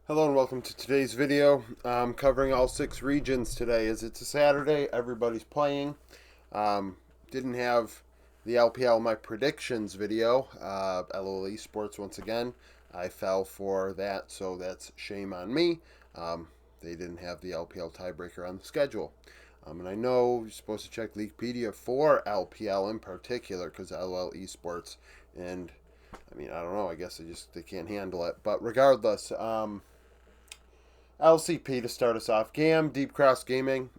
Hello and welcome to today's video. I'm covering all 6 regions today as it's a Saturday. Everybody's playing. Didn't have the LPL My Predictions video. LoL Esports once again. I fell for that, so that's shame on me. They didn't have the LPL tiebreaker on the schedule. And I know you're supposed to check Leaguepedia for LPL in particular because LoL Esports and I don't know. I guess they can't handle it. But regardless, LCP to start us off. GAM, Deep Cross Gaming.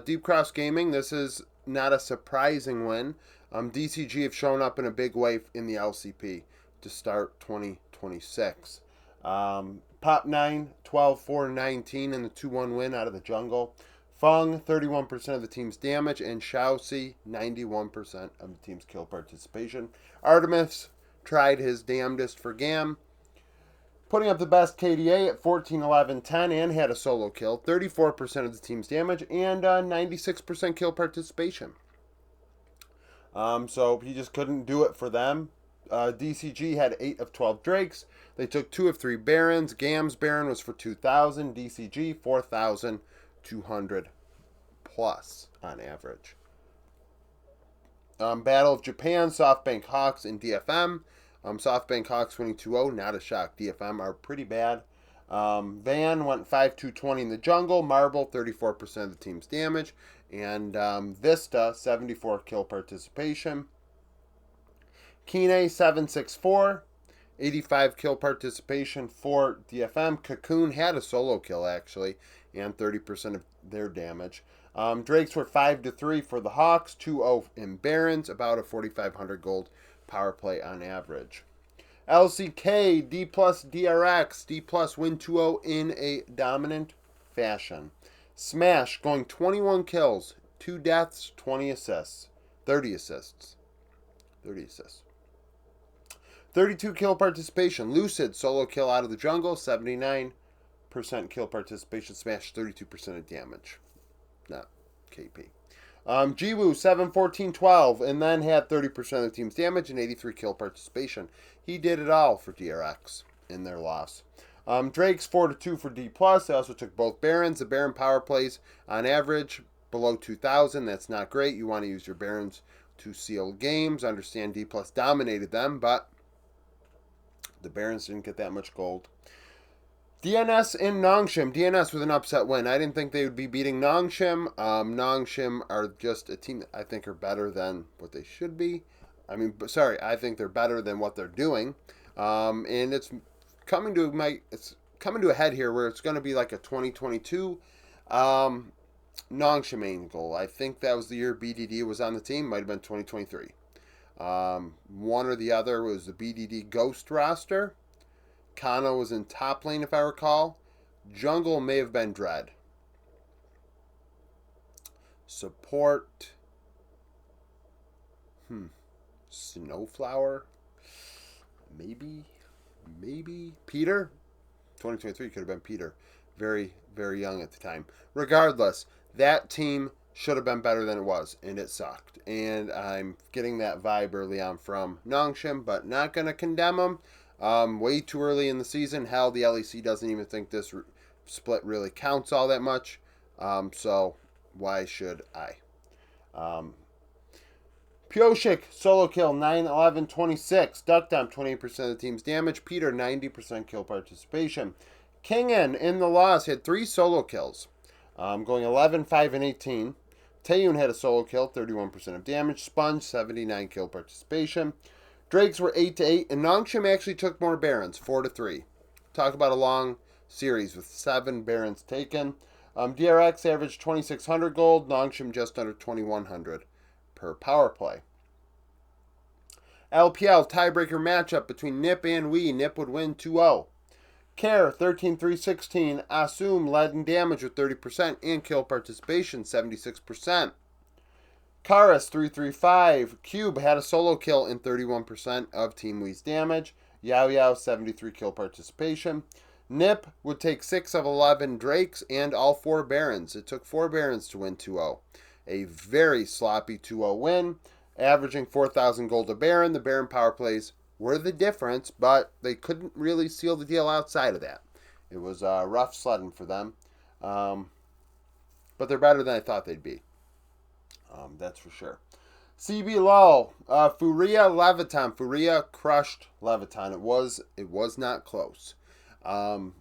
Deep Cross Gaming, this is not a surprising win. DCG have shown up in a big way in the LCP to start 2026. Pop 9, 12-4-19 in the 2-1 win out of the jungle. Fung, 31% of the team's damage, and Shaoxi, 91% of the team's kill participation. Artemis tried his damnedest for GAM, putting up the best KDA at 14-11-10 and had a solo kill, 34% of the team's damage, and 96% kill participation. So he just couldn't do it for them. DCG had 8 of 12 Drakes. They took 2 of 3 Barons. GAM's Baron was for 2,000. DCG, 4,200 plus on average. Battle of Japan, SoftBank Hawks and DFM. SoftBank Hawks winning 2-0, not a shock. DFM are pretty bad. Van went 5-2-20 in the jungle. Marble, 34% of the team's damage. And Vista, 74 kill participation. Kine, 7-6-4, 85 kill participation for DFM. Cocoon had a solo kill, actually, and 30% of their damage. Drakes were 5-3 for the Hawks, 2-0 in Barons, about a 4,500 gold power play on average. LCK, D plus DRX, D plus win 2-0 in a dominant fashion. Smash going 21 kills, 2 deaths, 20 assists, 30 assists. 32 kill participation. Lucid solo kill out of the jungle, 79% kill participation. Smash 32% of damage. Not KP. Jiwoo, 7-14-12, and then had 30% of the team's damage and 83 kill participation. He did it all for DRX in their loss. Drake's 4-2 for D+. They also took both Barons. The Baron power plays on average below 2,000. That's not great. You want to use your Barons to seal games. Understand D+ dominated them, but the Barons didn't get that much gold. DNS in Nongshim. DNS with an upset win. I didn't think they would be beating Nongshim. Nongshim are just a team that I think are better than what they should be. I think they're better than what they're doing. And it's coming to a head here where it's going to be like a 2022 Nongshim angle. I think that was the year BDD was on the team. Might have been 2023. One or the other was the BDD Ghost roster. Kano was in top lane, if I recall. Jungle may have been Dread. Support. Snowflower. Maybe. Peter? 2023 could have been Peter. Very, very young at the time. Regardless, that team should have been better than it was, and it sucked. And I'm getting that vibe early on from Nongshim, but not going to condemn them. Way too early in the season. Hell, the LEC doesn't even think this split really counts all that much. So why should I? Pioshik, solo kill, 9-11-26. Duck Dump, 28% of the team's damage. Peter, 90% kill participation. Kingen, in the loss, had 3 solo kills. Going 11-5-18. Taeyun had a solo kill, 31% of damage. Sponge, 79 kill participation. Drakes were 8-8, and Nongshim actually took more Barons, 4-3. Talk about a long series with 7 Barons taken. DRX averaged 2,600 gold, Nongshim just under 2,100 per power play. LPL tiebreaker matchup between Nip and Wii. Nip would win 2-0. Care, 13-3-16. Assume led in damage with 30% and kill participation, 76%. Karis, 3-3-5. Cube had a solo kill in 31% of Team Wii's damage. Yao Yao, 73 kill participation. Nip would take 6 of 11 Drakes and all 4 Barons. It took 4 Barons to win 2-0. A very sloppy 2-0 win, averaging 4,000 gold a Baron. The Baron power plays were the difference, but they couldn't really seal the deal outside of that. It was rough sledding for them. But they're better than I thought they'd be. That's for sure. CBLOL, Furia Leviton. Furia crushed Leviton. It was not close. IU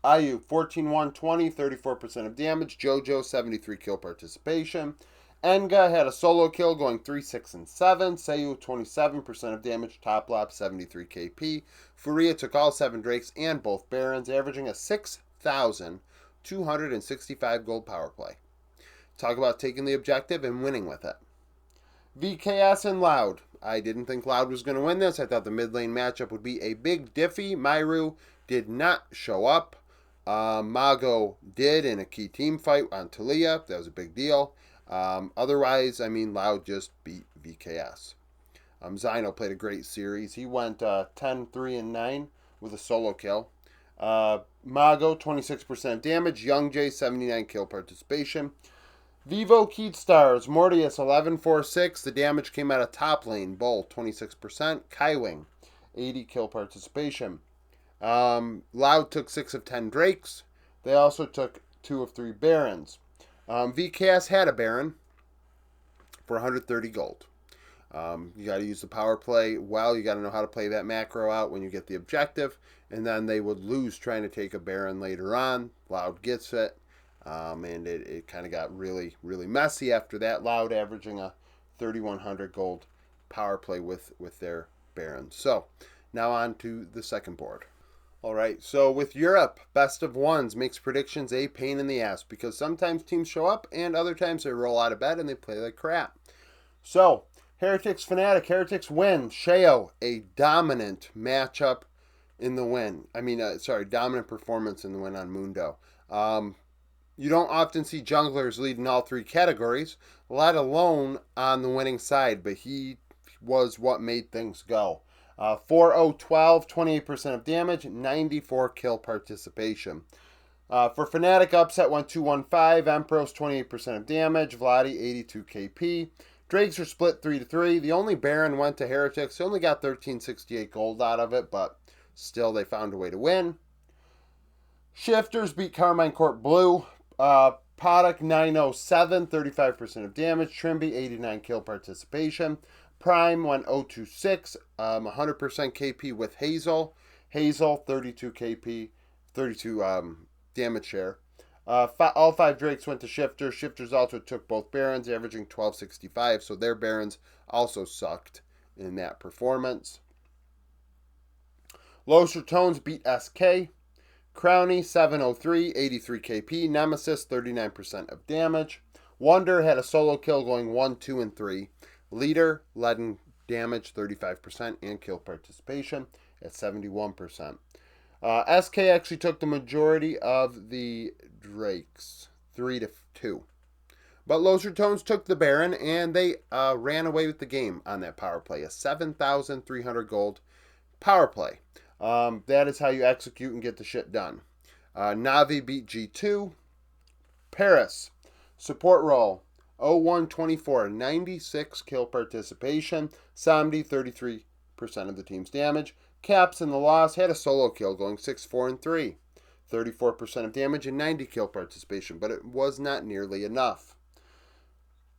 14-1-20, 34% of damage. JoJo 73 kill participation. Enga had a solo kill going 3-6-7. Seiyu 27% of damage. Top lap 73 KP. Furia took all 7 Drakes and both Barons, averaging a 6,265 gold power play. Talk about taking the objective and winning with it. VKS and Loud. I didn't think Loud was going to win this. I thought the mid lane matchup would be a big diffy. Myru did not show up. Mago did in a key team fight on Talia. That was a big deal. Otherwise, Loud just beat VKS. Zyno played a great series. He went 10-3-9 with a solo kill. Mago, 26% damage. Young J, 79 kill participation. Vivo Keat Stars, Mortius 11-4-6. The damage came out of top lane. Bull 26%. Kaiwing 80 kill participation. Loud took 6 of 10 Drakes. They also took 2 of 3 Barons. VKS had a Baron for 130 gold. You got to use the power play well. You got to know how to play that macro out when you get the objective. And then they would lose trying to take a Baron later on. Loud gets it. And it kind of got really, really messy after that. Loud averaging a 3,100 gold power play with their Barons. So, now on to the second board. Alright, so with Europe, best of ones makes predictions a pain in the ass because sometimes teams show up and other times they roll out of bed and they play like crap. So, Heretics Fnatic, Heretics win. Sheo, a dominant matchup in the win. Dominant performance in the win on Mundo. You don't often see junglers leading all 3 categories, let alone on the winning side, but he was what made things go. 4-0-12, 28% of damage, 94 kill participation. For Fnatic, upset went 2-1-5, Emperos 28% of damage, Vladi 82 KP. Drakes are split 3-3. The only Baron went to Heretics. They only got 1368 gold out of it, but still they found a way to win. Shifters beat Carmine Court Blue. Poddock 907, 35% of damage. Trimby 89 kill participation. Prime went 026, 100% KP with Hazel. Hazel 32 KP, 32 damage share. All 5 Drakes went to Shifters. Shifters also took both Barons, averaging 1265, so their Barons also sucked in that performance. Los Ratones beat SK. Crowny 703, 83 KP. Nemesis 39% of damage. Wonder had a solo kill going 1, 2, and 3. Leader led in damage 35% and kill participation at 71%. SK actually took the majority of the Drakes, 3-2. But Los Ratones took the Baron and they ran away with the game on that power play. A 7,300 gold power play. That is how you execute and get the shit done. Navi beat G2. Paris, support role, 01-24, 96 kill participation. Samdi, 33% of the team's damage. Caps in the loss had a solo kill going 6-4-3. 34% of damage and 90 kill participation, but it was not nearly enough.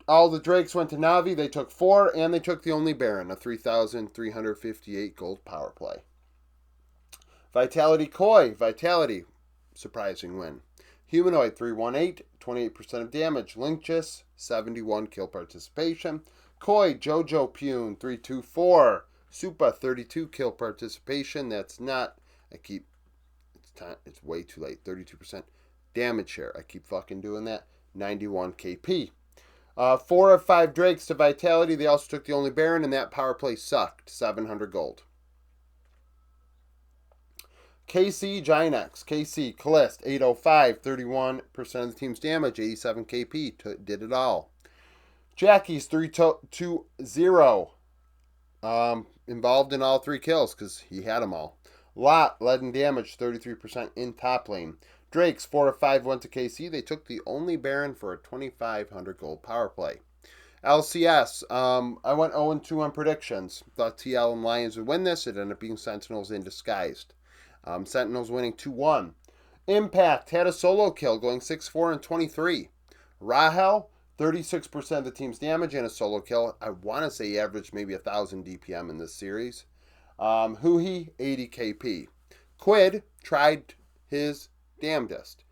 All the Drakes went to Navi. They took 4, and they took the only Baron, a 3,358 gold power play. Vitality Koi. Vitality, surprising win. Humanoid 318, 28% of damage. Linkchus, 71 kill participation. Koi, Jojo Pune, 324. Supa, 32 kill participation. That's not, it's way too late. 32% damage share. I keep fucking doing that. 91 KP. 4 of 5 Drakes to Vitality. They also took the only Baron, and that power play sucked. 700 gold. KC Ginex. KC Callist 805, 31% of the team's damage, 87 KP. Did it all. Jackie's 320. Involved in all 3 kills because he had them all. Lot led in damage, 33% in top lane. Drakes 4 of 5 went to KC. They took the only Baron for a 2,500 gold power play. LCS, I went 0-2 on predictions. Thought TL and Lions would win this. It ended up being Sentinels in disguise. Sentinels winning 2-1. Impact had a solo kill going 6-4 and 23. Rahel, 36% of the team's damage and a solo kill. I want to say he averaged maybe 1,000 DPM in this series. Huhi, 80 KP. Quid tried his damnedest.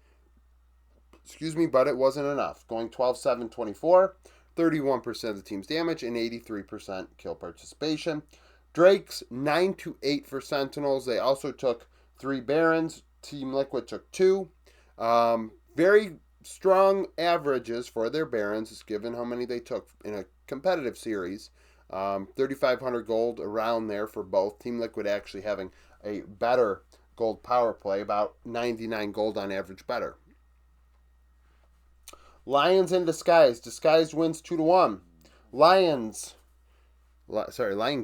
Excuse me, but it wasn't enough. Going 12-7, 24. 31% of the team's damage and 83% kill participation. Drake's 9-8 for Sentinels. They also took 3 Barons. Team Liquid took 2. Very strong averages for their Barons, given how many they took in a competitive series. 3,500 gold around there for both. Team Liquid actually having a better gold power play, about 99 gold on average better. Lions in Disguise. Disguise wins 2-1. Lion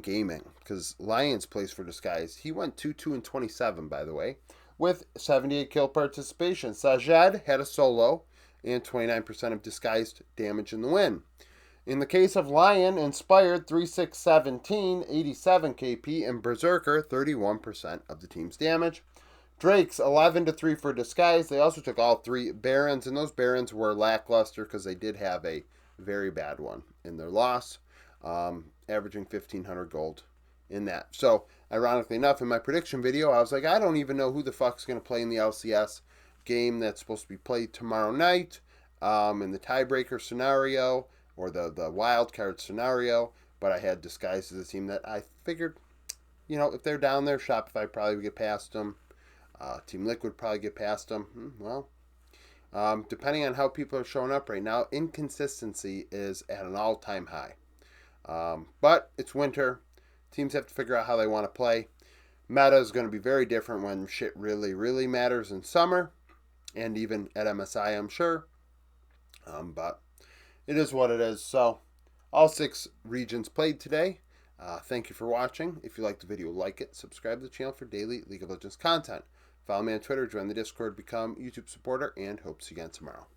Gaming, because Lions plays for Disguise. He went 2-2 and 27, by the way, with 78 kill participation. Sajed had a solo and 29% of disguised damage in the win. In the case of Lion, Inspired 3-6-17, 87 KP, and Berserker 31% of the team's damage. Drake's 11-3 for Disguise. They also took all 3 Barons, and those Barons were lackluster because they did have a very bad one in their loss, averaging 1,500 gold in that. So, ironically enough, in my prediction video, I was like, I don't even know who the fuck's going to play in the LCS game that's supposed to be played tomorrow night in the tiebreaker scenario or the wild card scenario, but I had Disguise as a team that I figured, if they're down there, Shopify probably would get past them. Team Liquid probably get past them. Well, depending on how people are showing up right now, inconsistency is at an all-time high. But it's winter. Teams have to figure out how they want to play. Meta is going to be very different when shit really, really matters in summer. And even at MSI, I'm sure. But it is what it is. So, all 6 regions played today. Thank you for watching. If you liked the video, like it. Subscribe to the channel for daily League of Legends content. Follow me on Twitter, join the Discord, become a YouTube supporter, and hope to see you again tomorrow.